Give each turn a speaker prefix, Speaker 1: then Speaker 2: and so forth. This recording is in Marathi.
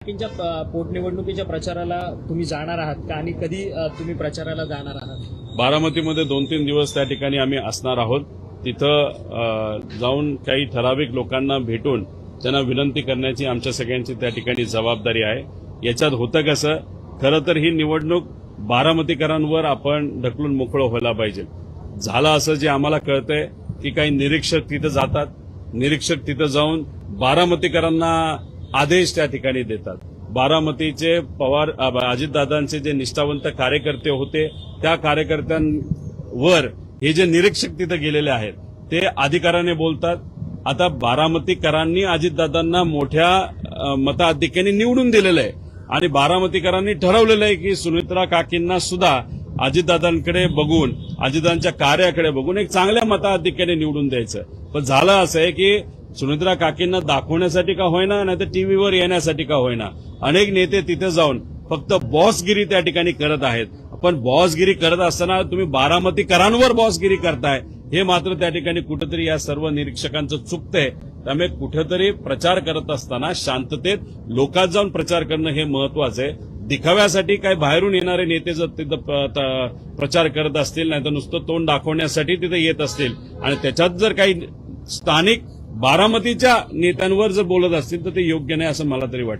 Speaker 1: पोटनिवडणुकीच्या प्रचाराला तुम्ही जाणार आहात का आणि कधी तुम्ही प्रचाराला जाणार आहात?
Speaker 2: बारामतीमध्ये 2-3 दिवस त्या ठिकाणी आम्ही असणार आहोत. तिथं जाऊन काही ठराविक लोकांना भेटून त्यांना विनंती करण्याची आमच्या सगळ्यांची त्या ठिकाणी जबाबदारी आहे. याच्यात होतं कसं, खरं तर ही निवडणूक बारामतीकरांवर आपण ढकलून मोकळं व्हायला पाहिजे. झालं असं जे आम्हाला कळतंय की काही निरीक्षक तिथं जातात, निरीक्षक तिथं जाऊन बारामतीकरांना आदेश त्या ठिकाणी देतात. बारामतीचे पवार अजितदादांचे जे निष्ठावंत कार्यकर्ते होते त्या कार्यकर्त्यांवर हे जे निरीक्षक तिथं गेलेले आहेत ते अधिकाराने बोलतात. आता बारामतीकरांनी अजितदादांना मोठ्या मताधिक्याने निवडून दिलेलं आहे आणि बारामतीकरांनी ठरवलेलं आहे की सुनेत्रा काकींना सुद्धा अजितदादांकडे बघून, अजितदादांच्या कार्याकडे बघून एक चांगल्या मताधिक्याने निवडून द्यायचं. पण झालं असं आहे की सुनेत्रा काकींना दाखवण्यासाठी का होईना, नाही तर टीव्हीवर येण्यासाठी का होईना, अनेक नेते तिथे जाऊन फक्त बॉसगिरी त्या ठिकाणी करत आहेत. पण बॉसगिरी करत असताना तुम्ही बारामतीकरांवर बॉसगिरी करताय हे मात्र त्या ठिकाणी कुठेतरी या सर्व निरीक्षकांचं चुकतंय. त्यामुळे कुठेतरी प्रचार करत असताना शांततेत लोकात जाऊन प्रचार करणं हे महत्वाचं आहे. दिखाव्यासाठी काय बाहेरून येणारे नेते जर तिथं प्रचार करत असतील, नाही तर नुसतं तोंड दाखवण्यासाठी तिथे येत असतील आणि त्याच्यात जर काही स्थानिक बारामतीच्या नेत्यांवर जर बोलत असतील तर ते योग्य नाही असं मला तरी वाटतं.